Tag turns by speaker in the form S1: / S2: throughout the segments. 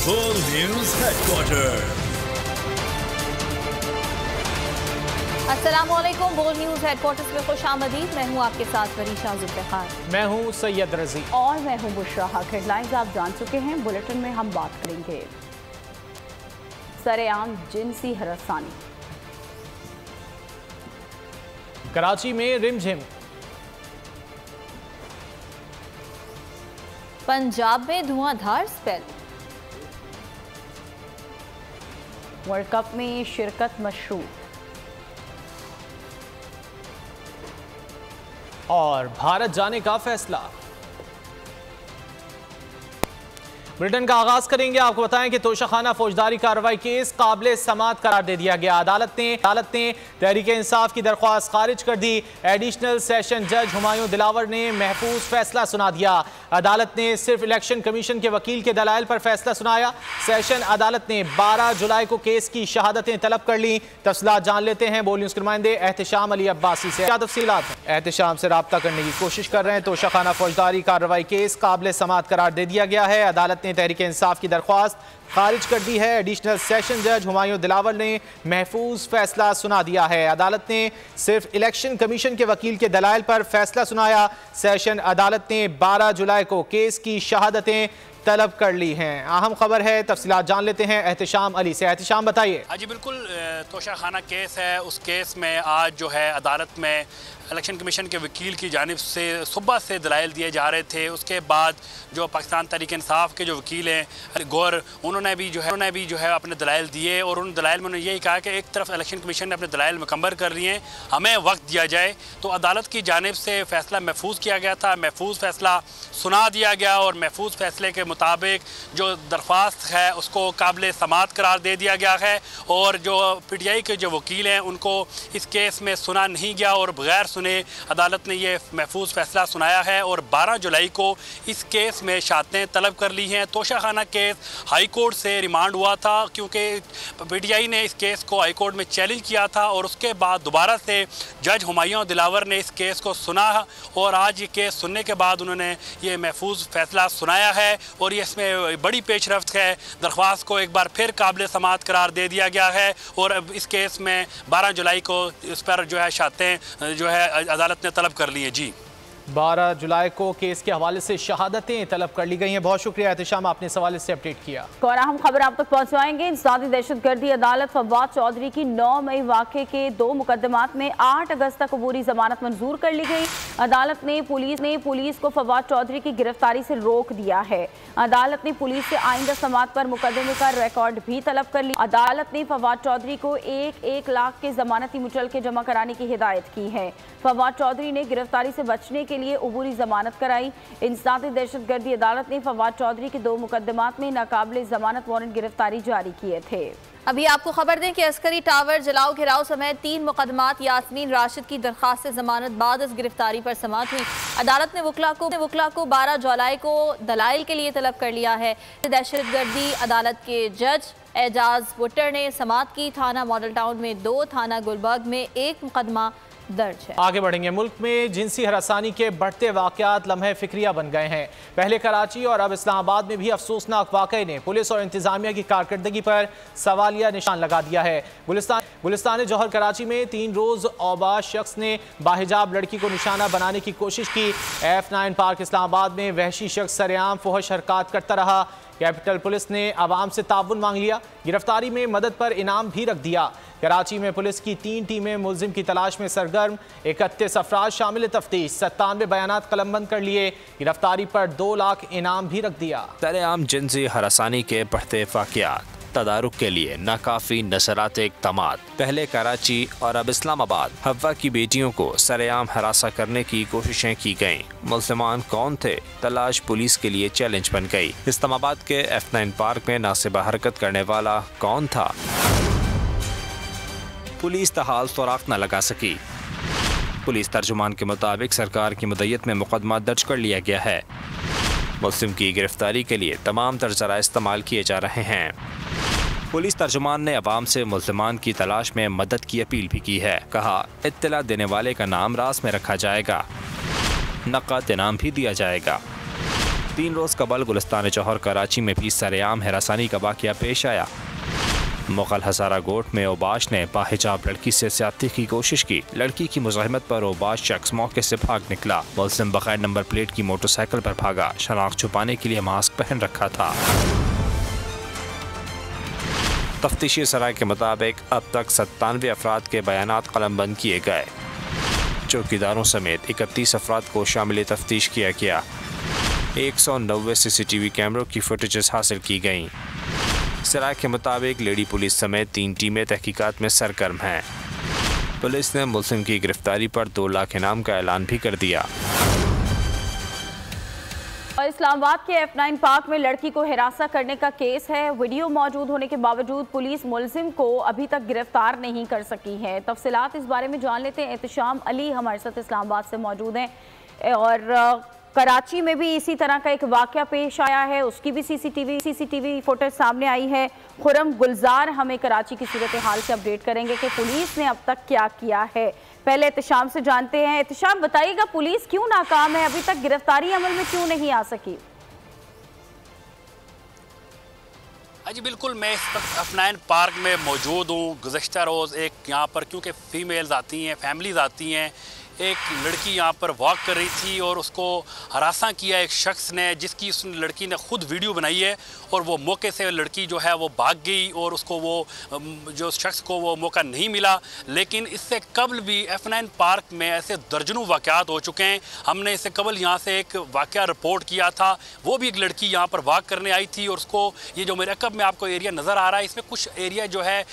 S1: बोल news headquarter.
S2: अस्सलामुअलैकुम। बोल न्यूज हेडक्वार्टर्स में खुशामदीद। मैं हूँ आपके साथ वरीशा जुल्फ़िकार।
S3: मैं हूँ सैयद रजी
S4: और मैं हूँ बुशरा हक। हेडलाइंस आप जान चुके हैं। बुलेटिन में हम बात करेंगे सरेआम जिनसी हरासानी,
S3: कराची में रिमझिम,
S2: पंजाब में धुआंधार स्पेल,
S4: वर्ल्ड कप में शिरकत मशरूम
S3: और भारत जाने का फैसला। बुलेटिन का आगाज करेंगे। आपको बताएं कि तोशाखाना फौजदारी कार्रवाई केस काबिल समाअत करार दे दिया गया। अदालत ने तहरीक इंसाफ की दरख्वास्त खारिज कर दी। एडिशनल सेशन जज हुमायूं दिलावर ने महफूज फैसला सुना दिया। अदालत ने सिर्फ इलेक्शन कमीशन के वकील के दलाइल पर फैसला सुनाया। सेशन अदालत ने 12 जुलाई को केस की शहादतें तलब कर ली। तफसीलात जान लेते हैं बोल न्यूज के नुमाइंदे एहतशाम अली अब्बासी से। क्या तफसीलात हैं? एहतशाम से रब्ता करने की कोशिश कर रहे हैं। तोशाखाना फौजदारी कार्रवाई केस काबिल समाअत करार दे दिया गया है। अदालत ने तहरीक इंसाफ की दरख्वास्त खारिज कर दी है। एडिशनल सेशन जज हुमायूं दिलावर ने महफूज फैसला सुना दिया है। अदालत ने सिर्फ इलेक्शन कमीशन के वकील के दलाइल पर फैसला सुनाया। सेशन अदालत ने 12 जुलाई को केस की शहादतें तलब कर ली हैं। अहम खबर है, तफसीलात जान लेते हैं एहतशाम अली से। एहतशाम बताइए।
S5: हाँ जी बिल्कुल, तोशाखाना केस है। उस केस में आज जो है अदालत में इलेक्शन कमीशन के वकील की जानिब से सुबह से दलाइल दिए जा रहे थे। उसके बाद जो पाकिस्तान तहरीक इंसाफ के जो वकील हैं गौर, उन्होंने भी जो है अपने दलाइल दिए और उन दलाइल में उन्होंने यही कहा कि एक तरफ इलेक्शन कमीशन ने अपने दलाइल मुकम्मल कर लिए हैं, हमें वक्त दिया जाए। तो अदालत की जानिब से फ़ैसला महफूज किया गया था, महफूज फ़ैसला सुना दिया गया और महफूज फ़ैसले के मुताबिक जो दरख्वास्त है उसको काबिल समाअत करार दे दिया गया है। और जो PTI के जो वकील हैं उनको इस केस में सुना नहीं गया और बगैर सुने अदालत ने ये महफूज फैसला सुनाया है और 12 जुलाई को इस केस में शहादतें तलब कर ली हैं। तोशाखाना केस हाई कोर्ट से रिमांड हुआ था क्योंकि PTI ने इस केस को हाई कोर्ट में चैलेंज किया था और उसके बाद दोबारा से जज हुमायूं दिलावर ने इस केस को सुना और आज ये केस सुनने के बाद उन्होंने ये महफूज फैसला सुनाया है और ये इसमें बड़ी पेशरफ्त है। दरख्वास्त को एक बार फिर काबिल समाअत करार दे दिया गया है और अब इस केस में 12 जुलाई को इस पर जो है शहादतें जो है अदालत ने तलब कर ली है। जी
S3: 12 जुलाई को केस के हवाले से शहादतें तलब कर ली गई हैं। बहुत शुक्रिया एहतशाम, आपने इस हवाले से अपडेट किया।
S4: और अहम खबर आप तक पहुंचवाएंगे। इंसदादी दहशतगर्दी अदालत फवाद चौधरी की 9 मई वाक़े के 2 मुकदमात में 8 अगस्त तक अबूरी जमानत मंजूर कर ली गई। अदालत ने पुलिस को फवाद चौधरी की गिरफ्तारी से रोक दिया है। अदालत ने पुलिस से आइंदा समात पर मुकदमे का रिकॉर्ड भी तलब कर लिया। अदालत ने फवाद चौधरी को 1 लाख के जमानती मुचलके जमा कराने की हिदायत की है। फवाद चौधरी ने गिरफ्तारी से बचने के लिए अबूरी जमानत कराई। इंसदादी दहशतगर्दी अदालत ने फवाद चौधरी के 2 मुकदमात में नाकाबिल जमानत वारंट गिरफ्तारी जारी किए थे।
S2: अभी आपको खबर दें कि अस्करी टावर जलाओ घिराव समेत 3 मुकदमात यास्मीन राशिद की दरखास्त से जमानत बाद इस गिरफ्तारी पर समाअत हुई। अदालत ने वकला को 12 जुलाई को दलाइल के लिए तलब कर लिया है। दहशतगर्दी अदालत के जज एजाज बुट्टर ने समाअत की। थाना मॉडल टाउन में 2, थाना गुलबर्ग में 1 मुकदमा दर्ज है।
S3: आगे बढ़ेंगे। मुल्क में जिनसी हरासानी के बढ़ते वाकयात लम्हे फिक्रिया बन गए हैं। पहले कराची और अब इस्लामाबाद में भी अफसोसनाक वाकये ने पुलिस और इंतजामिया की कारकर्दगी पर सवालिया निशान लगा दिया है। गुलिस्तान जौहर कराची में 3 रोज औबाज शख्स ने बाहिजाब लड़की को निशाना बनाने की कोशिश की। F9 पार्क इस्लामाबाद में वहशी शख्स सरेआम फुहश हरकत करता रहा। कैपिटल पुलिस ने आवाम से ताउन मांग लिया। गिरफ्तारी में मदद पर इनाम भी रख दिया। कराची में पुलिस की 3 टीमें मुलजिम की तलाश में सरगर्म। 31 अफराद शामिल तफ्तीश। 97 बयानात कलमबंद कर लिए। गिरफ्तारी पर 2 लाख इनाम भी रख दिया।
S6: सरेआम जिनसी हरासानी के बढ़ते वाकयात तदारुक के लिए नाकाफी नशरात इक़दामात। पहले कराची और अब इस्लामाबाद। हवा की बेटियों को सरेआम हरासा करने की कोशिशें की गईं। मुल्ज़िमान कौन थे? तलाश पुलिस के लिए चैलेंज बन गई। इस्लामाबाद के F9 पार्क में नासिबा हरकत करने वाला कौन था? पुलिस तहाल सुराख न लगा सकी। पुलिस तर्जुमान के मुताबिक सरकार की मुद्दत में मुकदमा दर्ज कर लिया गया है। मुल्ज़िम की गिरफ्तारी के लिए तमाम तर्जरा इस्तेमाल किए जा रहे हैं। पुलिस तर्जुमान ने अवाम से मुल्ज़िमान की तलाश में मदद की अपील भी की है। कहा, इत्तला देने वाले का नाम राज में रखा जाएगा, नक़द इनाम भी दिया जाएगा। 3 रोज़ कबल गुलिस्तान जौहर कराची में भी सरेआम हरासानी का वाक़या पेश आया। मुगल हज़ारा गोट में ओबाश ने बाहिजाब लड़की से ज़्यादती की कोशिश की। लड़की की मुज़ाहमत पर ओबाश शख्स मौके से भाग निकला। मुल्ज़िम बगैर नंबर प्लेट की मोटरसाइकिल पर भागा। शनाख्त छुपाने के लिए मास्क पहन रखा था। तफ्तीशी सराय के मुताबिक अब तक 97 अफराद के बयानात कलमबंद किए गए। चौकीदारों समेत 31 अफराद को शामिल तफ्तीश किया गया। 190 CCTV कैमरों की फुटेजेस हासिल की गईं। सराय के मुताबिक लेडी पुलिस समेत 3 टीमें तहकीकात में सरगर्म हैं। पुलिस ने मुल्ज़िम की गिरफ्तारी पर 2 लाख इनाम का ऐलान भी कर दिया।
S4: और इस्लामाबाद के F9 पार्क में लड़की को हिरासत करने का केस है। वीडियो मौजूद होने के बावजूद पुलिस मुल्ज़िम को अभी तक गिरफ्तार नहीं कर सकी है। तफसीलात इस बारे में जान लेते हैं। एहतशाम अली हमारे साथ इस्लामाबाद से मौजूद हैं और कराची में भी इसी तरह का एक वाक़या पेश आया है, उसकी भी सीसीटीवी फुटेज सामने आई है। खुर्रम गुलजार हमें कराची की सूरत हाल से अपडेट करेंगे कि पुलिस ने अब तक क्या किया है। पहले एहतशाम से जानते हैं। एहतशाम, बताइएगा पुलिस क्यों नाकाम है, अभी तक गिरफ्तारी अमल में क्यों नहीं आ सकी?
S5: जी बिल्कुल, मैं इस वक्त F9 पार्क में मौजूद हूँ। गुज़श्ता रोज़ एक यहाँ पर क्योंकि फ़ीमेल्स आती हैं, फैमिलीज़ आती हैं, एक लड़की यहाँ पर वॉक कर रही थी और उसको हरासा किया एक शख्स ने, जिसकी उस लड़की ने खुद वीडियो बनाई है और वो मौके से लड़की जो है वो भाग गई और उसको वो जो शख्स को वो मौका नहीं मिला। लेकिन इससे कबल भी F9 पार्क में ऐसे दर्जनों वाक़यात हो चुके हैं। हमने इससे कबल यहाँ से एक वाक़या रिपोर्ट किया था, वो भी एक लड़की यहाँ पर वॉक करने आई थी और उसको ये जो मेरे कब में आपको एरिया नज़र आ रहा है, इसमें कुछ एरिया जो है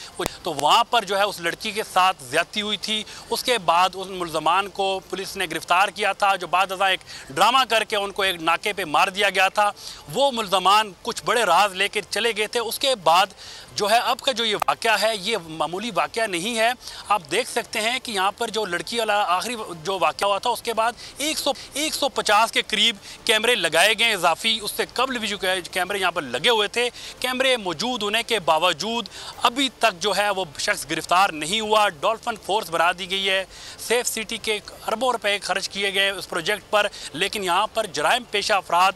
S5: तो वहाँ पर जो है उस लड़की के साथ ज़्यादती हुई थी। उसके बाद उस मुल्ज़मान को पुलिस ने गिरफ्तार किया था, जो बाद एक ड्रामा करके उनको एक नाके पे मार दिया गया था। वो मुल्ज़मान कुछ बड़े राज लेके चले गए थे। उसके बाद जो है अब का जो ये वाक़या है, ये मामूली वाक़या नहीं है। आप देख सकते हैं कि यहाँ पर जो लड़की वाला आखिरी जो वाक़या हुआ था, उसके बाद 150 के करीब कैमरे लगाए गए इजाफी। उससे कबल भी जो कैमरे यहाँ पर लगे हुए थे, कैमरे मौजूद होने के बावजूद अभी तक जो है वो शख्स गिरफ्तार नहीं हुआ। डॉल्फिन फोर्स बना दी गई है। सेफ सिटी के अरबों रुपए खर्च किए गए उस प्रोजेक्ट पर, लेकिन यहाँ पर जराइम पेशा अफराद,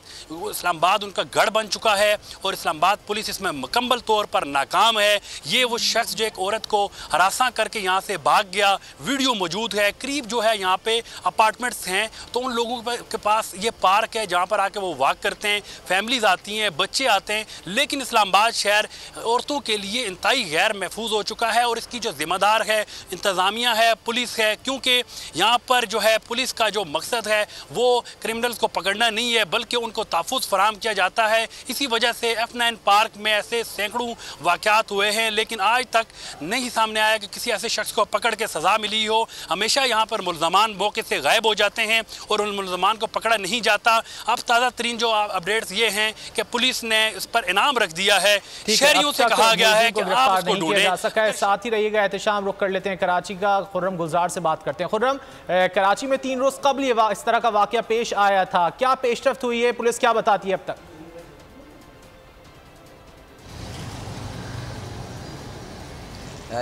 S5: इस्लामाबाद उनका गढ़ बन चुका है और इस्लामाबाद पुलिस इसमें मुकम्मल तौर पर नाकाम है। ये वो शख्स जो एक औरत को हरासा करके यहाँ से भाग गया, वीडियो मौजूद है। करीब जो है यहाँ पे अपार्टमेंट्स हैं, तो उन लोगों के पास ये पार्क है जहाँ पर आके वो वॉक करते हैं, फैमिलीज आती हैं, बच्चे आते हैं। लेकिन इस्लामाबाद शहर औरतों के लिए इंतहाई गैर महफूज हो चुका है और इसकी जो जिम्मेदार है इंतज़ामिया है, पुलिस है, क्योंकि यहाँ पर जो है पुलिस का जो मकसद है वो क्रिमिनल्स को पकड़ना नहीं है, बल्कि उनको तहफ़्फ़ुज़ फराहम किया जाता है। इसी वजह से F9 पार्क में ऐसे सैकड़ों वाक़यात हुए हैं, लेकिन आज तक नहीं सामने आया कि किसी ऐसे शख्स को पकड़ के सज़ा मिली हो। हमेशा यहाँ पर मुल्ज़मान मौके से गायब हो जाते हैं और उन मुल्ज़मान को पकड़ा नहीं जाता। अब ताज़ा तरीन जो अपडेट्स ये हैं कि पुलिस ने इस पर इनाम रख दिया है। शहरियों से कहा गया है कि आप उसको ढूंढें।
S3: साथ ही रहिएगा, एहतशाम रुख कर लेते हैं कराची का। खुर्रम गुलजार से बात करते हैं। खुर्रम, कराची में 3 रोज़ कबल इस तरह का वाक़या पेश आया था, क्या पेशरफ्त हुई है, पुलिस क्या बताती है अब तक?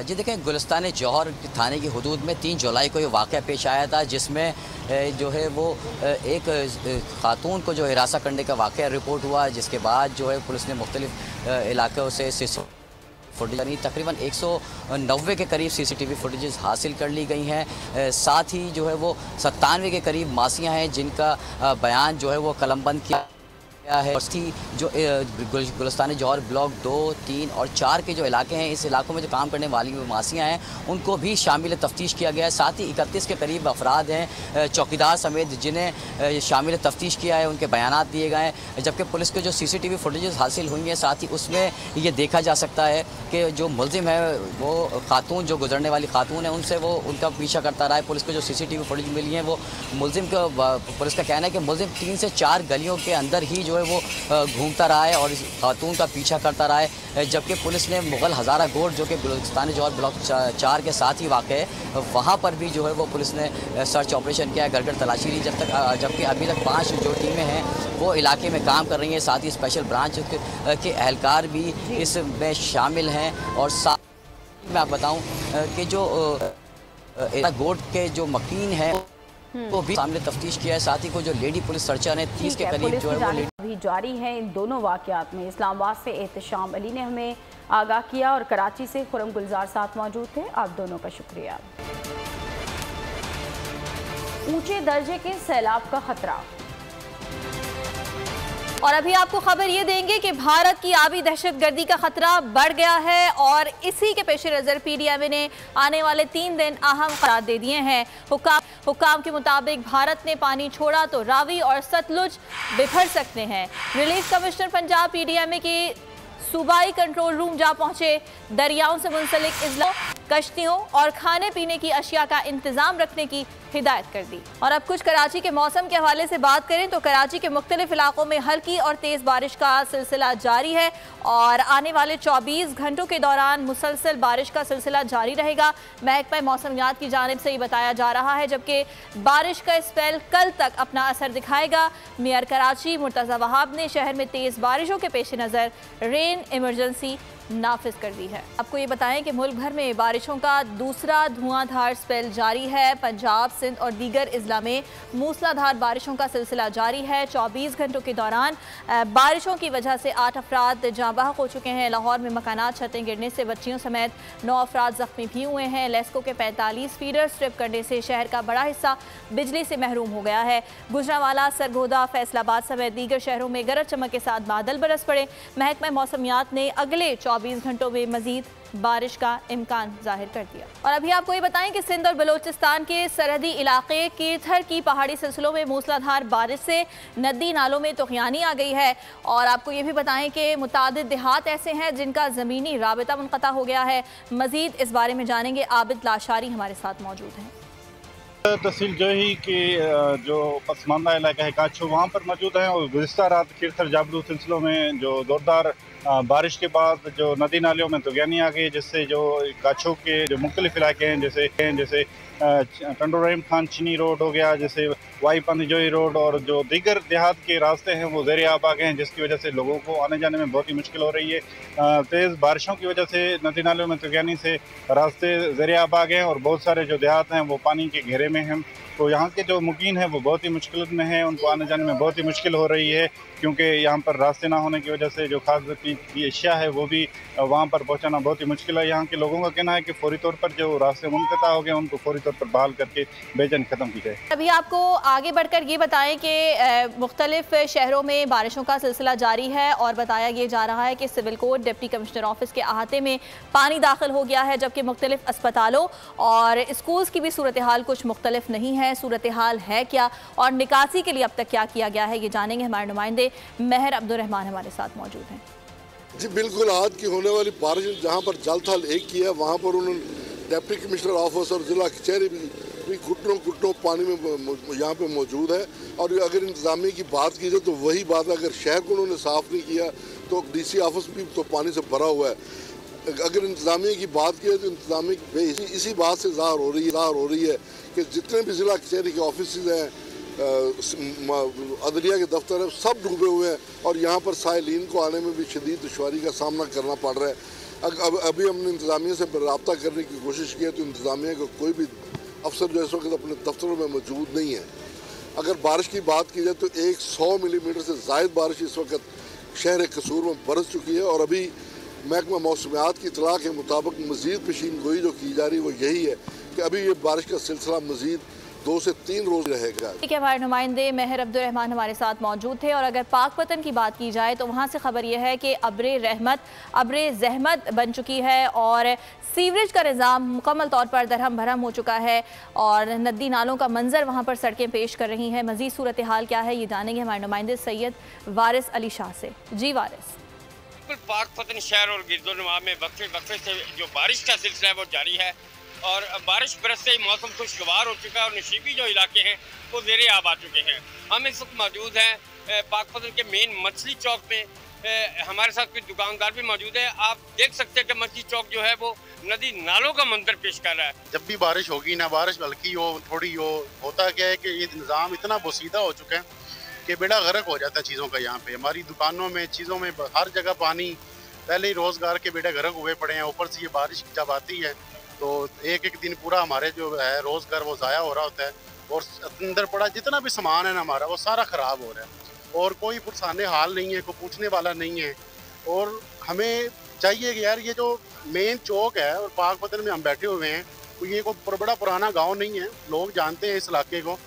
S7: जी देखें, गुलिस्तान जौहर थाने की हदूद में 3 जुलाई को ये वाक़या पेश आया था, जिसमें जो है वो एक खातून को जो हिरासत करने का वाक़या रिपोर्ट हुआ, जिसके बाद जो है पुलिस ने मुख्तलिफ इलाकों से फुटेज यानी तकरीबन 190 के करीब CCTV फुटेजेस हासिल कर ली गई हैं। साथ ही जो है वो 97 के करीब मासियाँ हैं जिनका बयान जो है वो कलमबंद किया है। जो गुलिस्तान जौहर ब्लॉक 2, 3 और 4 के जो इलाके हैं, इस इलाकों में जो काम करने वाली मासियाँ हैं उनको भी शामिल तफ्तीश किया गया है। साथ ही 31 के करीब अफराद हैं चौकीदार समेत जिन्हें शामिल तफ्तीश किया है, उनके बयानात दिए गए हैं। जबकि पुलिस को जो CCTV फुटेजेस हासिल हुई हैं, साथ ही उसमें ये देखा जा सकता है कि जो मुल्ज़िम है वो खातून, जो गुजरने वाली खातून है, उनसे वो उनका पीछा करता रहा है। पुलिस को जो CCTV फुटेज मिली है वो मुल्ज़िम को, पुलिस का कहना है कि मुल्ज़िम 3 से 4 गलियों के अंदर ही जो है वो घूमता रहा है और इस खातून का पीछा करता रहा है। जबकि पुलिस ने मुगल हज़ारा गोट, जो कि गुलिस्तान जौहर ब्लॉक 4 के साथ ही वाक़ है, वहाँ पर भी जो है वो पुलिस ने सर्च ऑपरेशन किया, घर घर तलाशी ली। जबकि अभी तक 5 जो टीमें हैं वो इलाके में काम कर रही हैं। साथ ही स्पेशल ब्रांच के एहलकार भी इसमें शामिल हैं। और साथ मैं आप बताऊँ कि जो गोट के जो मकीन हैं वो भी सामने तफ्तीश किया है। साथ ही को जो लेडी पुलिस सर्चर है 30 के करीब जो है वो
S4: अभी जारी है इन दोनों वाकयात में। इस्लामाबाद से एहतशाम अली ने हमें आगाह किया और कराची से खुरम गुलजार साथ मौजूद थे। आप दोनों का शुक्रिया। ऊंचे दर्जे के सैलाब का खतरा।
S2: और अभी आपको खबर ये देंगे कि भारत की आबी दहशतगर्दी का खतरा बढ़ गया है और इसी के पेश नज़र PDMA ने आने वाले 3 दिन अहम करार दे दिए हैं। हुक्काम के मुताबिक भारत ने पानी छोड़ा तो रावी और सतलुज बिखर सकते हैं। रिलीफ कमिश्नर पंजाब PDMA के सूबाई कंट्रोल रूम जा पहुंचे। दरियाओं से मुंसलिक इजला, कश्तियों और खाने पीने की अशिया का इंतजाम रखने की हिदायत कर दी। और अब कुछ कराची के मौसम के हवाले से बात करें तो कराची के मुख्तलिफ इलाकों में हल्की और तेज़ बारिश का सिलसिला जारी है और आने वाले 24 घंटों के दौरान मुसलसल बारिश का सिलसिला जारी रहेगा। महकमा मौसमियात की जानिब से ये बताया जा रहा है, जबकि बारिश का स्पेल कल तक अपना असर दिखाएगा। मेयर कराची मुर्तज़ा वहाब ने शहर में तेज़ बारिशों के पेश नज़र रेन इमरजेंसी नाफिज कर दी है। आपको ये बताएं कि मुल्क भर में बारिशों का दूसरा धुआंधार स्पेल जारी है। पंजाब, सिंध और दीगर अजला में मूसलाधार बारिशों का सिलसिला जारी है। 24 घंटों के दौरान बारिशों की वजह से 8 अफराद जाँ बहक हो चुके हैं। लाहौर में मकानात छतें गिरने से बच्चियों समेत 9 अफराद जख्मी भी हुए हैं। लेस्को के 45 फीडर स्ट्रिप करने से शहर का बड़ा हिस्सा बिजली से महरूम हो गया है। गुजरांवाला, सरगोदा, फैसलाबाद समेत दीगर शहरों में गरज चमक के साथ बादल बरस पड़े। महकमा मौसमियात ने अगले 24 घंटों में मजीद बारिश का इम्कान जाहिर कर दिया। और अभी आपको ये बताएं कि सिंध और बलोचिस्तान के सरहदी इलाके कीथर की पहाड़ी सिलसिलों में मूसलाधार बारिश से नदी नालों में तुग़यानी आ गई है। और आपको ये भी बताएं कि मुतादिद देहात ऐसे हैं जिनका ज़मीनी राबिता मुनक़ता हो गया है। मजीद इस बारे में जानेंगे, आबिद लाशारी हमारे साथ मौजूद हैं।
S8: तहसील जोही के जो पसमानदा इलाका है काछो, वहाँ पर मौजूद हैं और गुज़िस्ता रात कीथर जाबलू सिलसिलों में जो जोरदार बारिश के बाद जो नदी नालियों में तुग़यानी आ गई, जिससे जो काछो के जो मुख्तलिफ इलाके हैं जैसे टंडो रहीम खान चीनी रोड हो गया, जैसे वाई पंजोई रोड और जो दीगर देहात के रास्ते हैं वो ज़ेर आब आ गए हैं, जिसकी वजह से लोगों को आने जाने में बहुत ही मुश्किल हो रही है। तेज़ बारिशों की वजह से नदी नालियों में तुग़यानी से रास्ते ज़ेर आब आ गए हैं और बहुत सारे जो देहात हैं वो पानी के घेरे में हैं। तो यहाँ के जो मुकीन हैं वो बहुत ही मुश्किल में हैं, उनको आने जाने में बहुत ही मुश्किल हो रही है, क्योंकि यहाँ पर रास्ते ना होने की वजह से जो खास की अशिया है वो भी वहाँ पर पहुँचाना बहुत ही मुश्किल है। यहाँ के लोगों का कहना है कि फौरी तौर पर जो रास्ते मुनक़ता हो गए उनको फौरी तौर पर बहाल करके बेचैन ख़त्म की जाए।
S2: अभी आपको आगे बढ़कर ये बताएं कि मुख्तलिफ शहरों में बारिशों का सिलसिला जारी है और बताया ये जा रहा है कि civil court deputy commissioner office के अहाते में पानी दाखिल हो गया है, जबकि मुख्तलिफ अस्पतालों और स्कूल्स की भी सूरत हाल कुछ मुख्तलिफ नहीं है। सूरत हाल है क्या और निकासी के लिए अब तक क्या किया गया है, ये जानेंगे। हमारे नुमाइंदे महर अब्दुर्रहमान हमारे साथ मौजूद हैं।
S9: जी बिल्कुल, आज की होने वाली बारिश जहाँ पर जल थल एक की है वहाँ पर उन्होंने डिप्टी कमिश्नर ऑफिस और ज़िला कचहरी भी घुटनों पानी में यहाँ पे मौजूद है। और अगर इंतज़ामिया की बात की जाए तो वही बात है, अगर शहर को उन्होंने साफ़ नहीं किया तो DC ऑफिस भी तो पानी से भरा हुआ है। अगर इंतज़ामिया की बात की जाए तो इंतज़ामिया इसी बात से ज़ाहिर हो रही है कि जितने भी ज़िला कचहरी के ऑफिस हैं, अदलिया के दफ्तर है, सब डूबे हुए हैं और यहाँ पर साइलिन को आने में भी शदीद दुश्वारी का सामना करना पड़ रहा है। अभी हमने इंतज़ामिया से रब्ता करने की कोशिश की है तो इंतज़ामिया का कोई भी अफसर जो इस वक्त अपने दफ्तरों में मौजूद नहीं है। अगर बारिश की बात की जाए तो 100 मिलीमीटर से ज़ायद बारिश इस वक्त शहर कसूर में बरस चुकी है और अभी महकमा मौसमियात की इतला के मुताबिक मज़ीद पेशीन गोई जो की जा रही है वो यही है कि अभी ये बारिश का सिलसिला मज़ीद 2 से 3 रोज रहेगा।
S2: ठीक है, हमारे नुमाइंदे महर अब्दुर्रहमान हमारे साथ मौजूद थे। और अगर पाकपतन की बात की जाए तो वहाँ से खबर यह है कि अब्रे ज़हमत बन चुकी है और सीवरेज का निज़ाम मुकम्मल तौर पर दरहम भरम हो चुका है और नदी नालों का मंजर वहाँ पर सड़कें पेश कर रही हैं। मज़ीद सूरत हाल क्या है ये जानेंगे हमारे नुमाइंदे सैयद वारिस अली शाह से। जी वारिस।
S10: पाकपतन शहर और गिरदोनवा में वक्फे से जो बारिश का सिलसिला है वो जारी है और बारिश बरसते ही मौसम खुशगवार हो चुका है और नशीबी जो इलाके हैं वो ज़ेरे आब आ चुके हैं। हम इस वक्त मौजूद हैं पाकपतन के मेन मछली चौक में। हमारे साथ कुछ दुकानदार भी मौजूद है। आप देख सकते हैं कि मछली चौक जो है वो नदी नालों का मंजर पेश कर रहा है।
S11: जब भी बारिश होगी ना, बारिश हल्की हो थोड़ी हो, होता क्या है कि ये निज़ाम इतना बोसीदा हो चुका है कि बेड़ा गर्क हो जाता है चीज़ों का। यहाँ पे हमारी दुकानों में चीज़ों में हर जगह पानी, पहले ही रोज़गार के बेड़ा गर्क हुए पड़े हैं, ऊपर से ये बारिश जब आती है तो एक दिन पूरा हमारे जो है रोज़गार वो ज़ाया हो रहा होता है और अंदर पड़ा जितना भी सामान है ना हमारा वो सारा ख़राब हो रहा है और कोई पुरसाने हाल नहीं है, कोई पूछने वाला नहीं है। और हमें चाहिए कि यार ये जो मेन चौक है और पाक वतन में हम बैठे हुए हैं, तो ये कोई बड़ा पुराना गांव नहीं है, लोग जानते हैं इस इलाके को,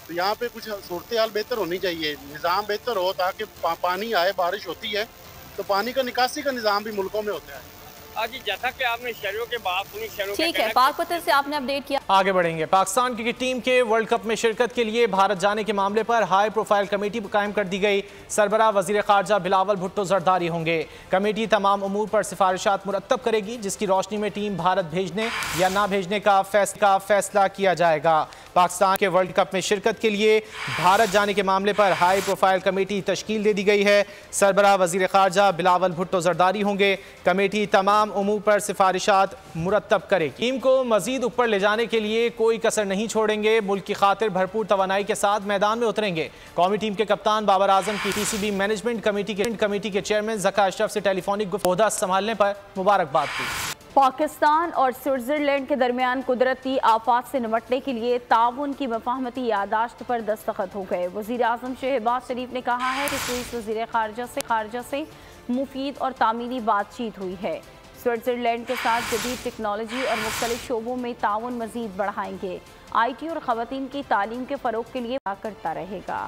S11: तो यहाँ पे कुछ सूरत हाल बेहतर होनी चाहिए, निज़ाम बेहतर हो ताकि पानी आए, बारिश होती है तो पानी का निकासी का निज़ाम भी मुल्कों में होता है।
S10: आज जैसा कि आपने शहरों के बात सुनी, शहरों
S2: ठीक है, पाक वतन से आपने अपडेट किया।
S3: आगे बढ़ेंगे। पाकिस्तान क्रिकेट टीम के वर्ल्ड कप में शिरकत के लिए भारत जाने के मामले पर हाई प्रोफाइल कमेटी कायम कर दी गई। सरबराह वजीर खारजा बिलावल भुट्टो जरदारी होंगे। कमेटी तमाम उमूर पर सिफारिशात मुरतब करेगी, जिसकी रोशनी में टीम भारत भेजने या ना भेजने का फैसला किया जाएगा। पाकिस्तान के वर्ल्ड कप में शिरकत के लिए भारत जाने के मामले पर हाई प्रोफाइल कमेटी तश्कील दे दी गई है। सरबराह वजीर खारजा बिलावल भुट्टो जरदारी होंगे। कमेटी तमाम उमूर पर सिफारिशात मुरतब करेगी। टीम को मजीद ऊपर ले जाने के लिए कोई कसर नहीं छोड़ेंगे। मुल्क की खातिर भरपूर तवानाई के साथ मैदान में उतरेंगे। कौमी टीम के कप्तान बाबर आजम की PCB मैनेजमेंट कमेटी के चेयरमैन ज़का अशरफ से टेलीफोनिक ओहदा संभालने पर मुबारकबाद की।
S4: पाकिस्तान और स्विट्जरलैंड के दरमियान कुदरती आफात से निपटने के लिए ताउन की मफाहमती यादाश्त पर दस्तखत हो गए। वज़ीर आज़म शहबाज शरीफ ने कहा है कि स्विस वज़ीर खारजा से मुफीद और तामीरी बातचीत हुई है। स्विट्जरलैंड के साथ जदीद टेक्नोलॉजी और मुख्तलिफ शोबों में ताउन मज़ीद बढ़ाएंगे। IT और ख़वातीन की तालीम के फ़रोग़ के लिए करता रहेगा।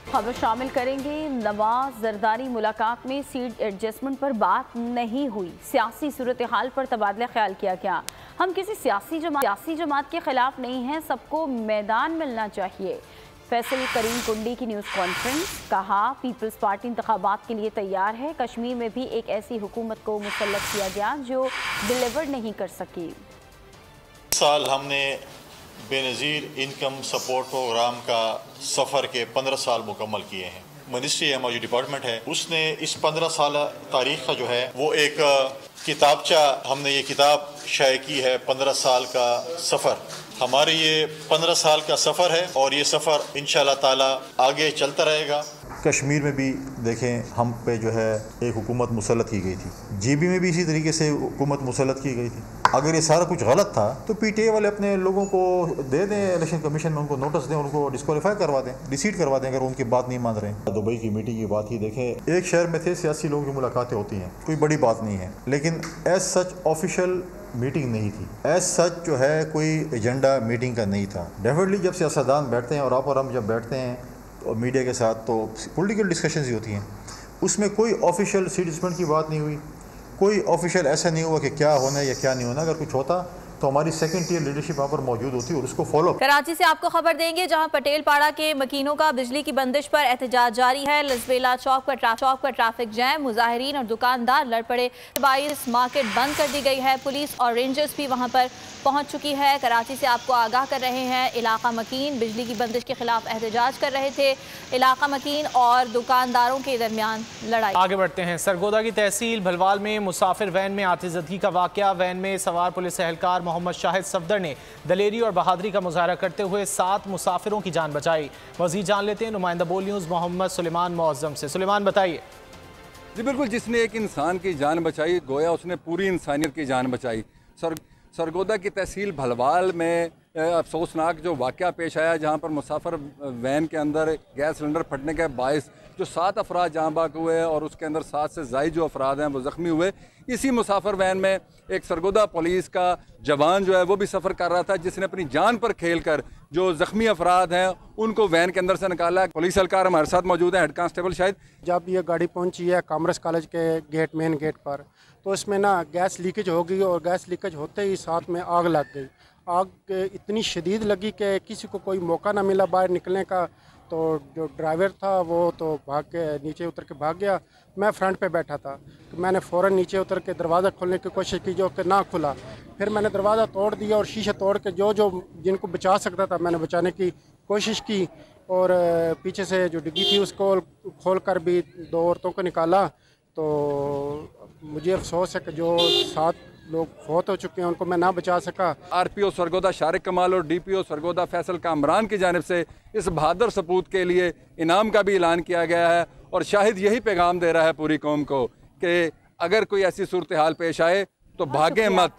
S4: खबर शामिल करेंगे। नवाज जरदारी मुलाकात में सीट एडजस्टमेंट पर बात नहीं हुई, सियासी सूरत हाल पर तबादला ख्याल किया गया। हम किसी सियासी जमात के खिलाफ नहीं हैं, सबको मैदान मिलना चाहिए। फैसल करीम कुंडी की न्यूज़ कॉन्फ्रेंस, कहा पीपल्स पार्टी इंतखाबात के लिए तैयार है। कश्मीर में भी एक ऐसी हुकूमत को मुसल्लत किया गया जो डिलीवर नहीं कर सकी।
S12: साल हमने बेनज़ीर इनकम सपोर्ट प्रोग्राम का सफ़र के 15 साल मुकम्मल किए हैं। मिनिस्ट्री हमारी जो डिपार्टमेंट है उसने इस 15 साल तारीख का जो है वो एक किताबचा, हमने ये किताब शाये की है 15 साल का सफ़र। हमारे ये 15 साल का सफ़र है और ये सफ़र इंशाअल्लाह ताला आगे चलता रहेगा।
S13: कश्मीर में भी देखें हम पे जो है एक हुकूमत मुसल्लत की गई थी, GB में भी इसी तरीके से हुकूमत मुसल्लत की गई थी। अगर ये सारा कुछ गलत था तो PTA वाले अपने लोगों को दे दें, इलेक्शन कमीशन में उनको नोटिस दें, उनको डिस्क्वालीफाई करवा दें, डिसीट करवा दें अगर उनकी बात नहीं मान रहे हैं। दुबई की मीटिंग की बात ही देखें, एक शहर में थे सियासी लोगों की मुलाकातें होती हैं, कोई बड़ी बात नहीं है, लेकिन एज सच ऑफिशियल मीटिंग नहीं थी, एज सच जो है कोई एजेंडा मीटिंग का नहीं था। डेफिनेटली जब सियासतदान बैठते हैं और आप और हम जब बैठते हैं और मीडिया के साथ तो पॉलिटिकल डिस्कशंस ही होती हैं, उसमें कोई ऑफिशियल सीट डिस्पेंट की बात नहीं हुई, कोई ऑफिशियल ऐसा नहीं हुआ कि क्या होना है या क्या नहीं होना। अगर कुछ होता तो हमारी सेकंड टियर लीडरशिप वहाँ पर मौजूद होती और उसको फॉलो।
S2: कराची से आपको खबर देंगे, जहां पटेल पाड़ा के मकीनों का बिजली की बंदिश पर एहतजाज जारी है। लजबेला चौक पर ट्रैफिक जैम, मुजाहिरीन और दुकानदार लड़ पड़े। 22 मार्केट बंद कर दी गई है। पुलिस और रेंजर्स भी वहां पर पहुंच चुकी है। कराची से आपको आगाह कर रहे हैं, इलाका मकीन बिजली की बंदिश के खिलाफ एहतजाज कर रहे थे। इलाका मकीन और दुकानदारों के दरमियान लड़ाई।
S3: आगे बढ़ते हैं। सरगोदा की तहसील भलवाल में मुसाफिर वैन में आतिशबाजी का वाकया। वैन में सवार पुलिस एहलकार मोहम्मद शाहिद सफदर ने दलेरी और बहादुरी का मुजाहरा करते हुए 7 मुसाफिरों की जान बचाई। मजीद जान लेते हैं नुमाइंदा बोल न्यूज़ मोहम्मद सुलेमान मुअज्जम से। सुलेमान बताइए।
S14: जी बिल्कुल, जिसने एक इंसान की जान बचाई गोया उसने पूरी इंसानियत की जान बचाई। सरगोदा की तहसील भलवाल में अफसोसनाक जो वाक़या पेश आया, जहाँ पर मुसाफिर वैन के अंदर गैस सिलेंडर फटने के बायस जो 7 अफराद जाँ बाक हुए और उसके अंदर 7 से ज़ायद जो अफराद हैं वो ज़ख्मी हुए। इसी मुसाफिर वैन में एक सरगोदा पुलिस का जवान जो है वो भी सफ़र कर रहा था, जिसने अपनी जान पर खेल कर जो ज़ख्मी अफराद हैं उनको वैन के अंदर से निकाला। पुलिस एहलकार हमारे साथ मौजूद हैं, हेड कांस्टेबल शाहिद।
S15: जब ये गाड़ी पहुंची है कॉमर्स कॉलेज के गेट, मेन गेट पर, तो इसमें ना गैस लीकेज हो गई और गैस लीकेज होते ही साथ में आग लग गई। आग इतनी शदीद लगी कि किसी को कोई मौका ना मिला बाहर निकलने का। तो जो ड्राइवर था वो तो भाग के नीचे उतर के भाग गया। मैं फ्रंट पे बैठा था, तो मैंने फ़ौरन नीचे उतर के दरवाज़ा खोलने की कोशिश की, जो कि ना खुला। फिर मैंने दरवाज़ा तोड़ दिया और शीशे तोड़ के जो जिनको बचा सकता था मैंने बचाने की कोशिश की, और पीछे से जो डिग्गी थी उसको खोल कर भी 2 औरतों को निकाला। तो मुझे अफसोस है कि जो 7 लोग फौत हो चुके हैं उनको मैं ना बचा सका।
S14: RPO सरगोदा शारिक कमाल और DPO सरगोदा फैसल कामरान की जानिब से इस बहादुर सपूत के लिए इनाम का भी ऐलान किया गया है। और शाहिद यही पैगाम दे रहा है पूरी कौम को कि अगर कोई ऐसी सूरत हाल पेश आए तो भागे मत।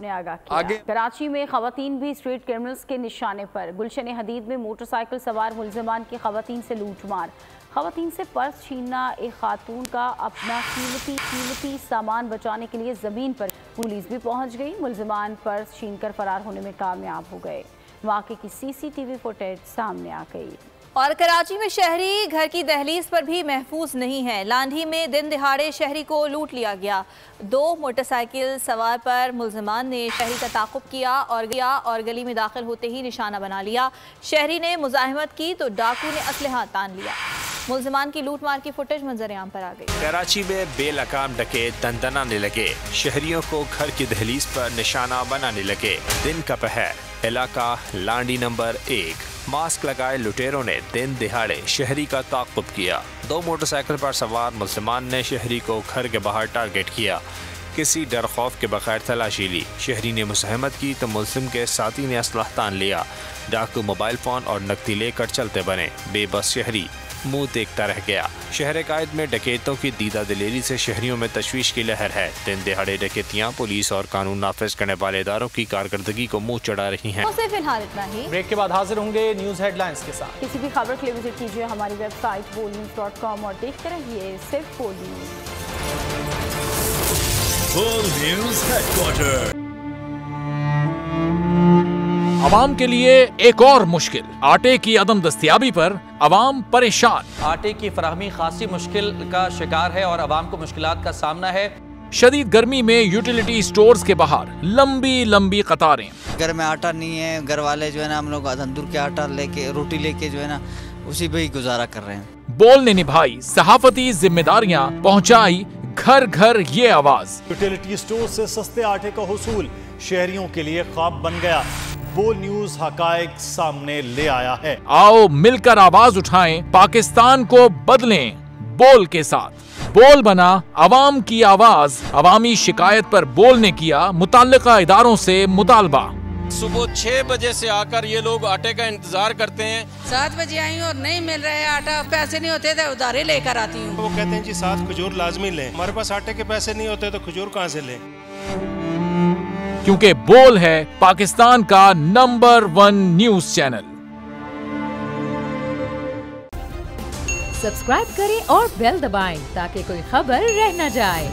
S4: आगे कराची में खवातीन भी स्ट्रीट क्रिमिनल्स के निशाने पर। गुलशन हदीद में मोटरसाइकिल सवार मुलजमान की खवातीन से लूटमार। खवातीन से पर्स छीनना। एक खातून का अपना कीमती सामान बचाने के लिए ज़मीन पर पुलिस भी पहुंच गई। मुलजमान पर्स छीनकर फरार होने में कामयाब हो गए। वाक़े की CCTV फुटेज सामने आ गई।
S2: और कराची में शहरी घर की दहलीज पर भी महफूज नहीं है। लांढी में दिन दिहाड़े शहरी को लूट लिया गया। 2 मोटरसाइकिल सवार पर मुलजमान ने शहरी का ताक़ुब किया और गली में दाखिल होते ही निशाना बना लिया। शहरी ने मुज़ाहिमत की तो डाकू ने असलहा तान लिया। मुलजमान की लूटमार की फुटेज मंजर-ए-आम पर आ गई।
S6: कराची में बेलगाम डकैत दंदनाने लगे। शहरियों को घर की दहलीज पर निशाना बनाने लगे। दिन का पहर, इलाका लांडी नंबर 1। मास्क लगाए लुटेरों ने दिन दिहाड़े शहरी का ताक़ुब किया। 2 मोटरसाइकिल पर सवार मुसलमान ने शहरी को घर के बाहर टारगेट किया। किसी डर खौफ के बगैर तलाशी ली। शहरी ने मुज़ाहिमत की तो मुल्ज़िम के साथी ने असलहा तान लिया। डाकू मोबाइल फ़ोन और नकदी लेकर चलते बने। बेबस शहरी मुंह देखता रह गया। शहर कायद में डकैतों की दीदा दिलेरी से शहरियों में तशवीश की लहर है। दिन दिहाड़े डकैतियां पुलिस और कानून नाफिज करने वाले इदारों की कारकर्दगी को मुंह चढ़ा रही हैं।
S2: फिलहाल इतना ही।
S3: ब्रेक के बाद हाजिर होंगे न्यूज हेडलाइंस के साथ।
S4: किसी भी खबर के लिए विजिट कीजिए हमारी वेबसाइट boldnews.com और देखते रहिए सिर्फ bold news.
S1: Bold news headquarters.
S16: अवाम के लिए एक और मुश्किल। आटे की अदम दस्तयाबी पर अवाम परेशान।
S17: आटे की फराहमी खासी मुश्किल का शिकार है और अवाम को मुश्किलात का सामना है।
S16: शदीद गर्मी में यूटिलिटी स्टोर्स के बाहर लंबी लंबी कतारें।
S18: घर में आटा नहीं है, घर वाले जो है ना हम लोग तंदूर के आटा लेके रोटी लेके जो है ना उसी पे ही गुजारा कर रहे हैं।
S16: बोल ने निभाई सहाफती जिम्मेदारियां, पहुंचाई घर घर ये आवाज।
S19: यूटिलिटी स्टोर से सस्ते आटे का हुसूल शहरियों के लिए ख्वाब बन गया। बोल न्यूज हकायक सामने ले आया है।
S16: आओ मिलकर आवाज उठाएं, पाकिस्तान को बदलें बोल के साथ। बोल बना अवाम की आवाज। अवामी शिकायत पर बोल ने किया मुताल्लिका इदारों से मुतालबा।
S20: सुबह 6 बजे से आकर ये लोग आटे का इंतजार करते हैं।
S21: 7 बजे आई और नहीं मिल रहा है आटा, पैसे नहीं होते तो उधारे लेकर आती हूँ।
S22: वो कहते हैं जी 7 खजूर लाजमी लें। हमारे पास आटे के पैसे नहीं होते तो खजूर कहाँ से लें?
S16: क्योंकि बोल है पाकिस्तान का नंबर 1 न्यूज चैनल।
S23: सब्सक्राइब करें और बेल दबाएं ताकि कोई खबर रह न जाए।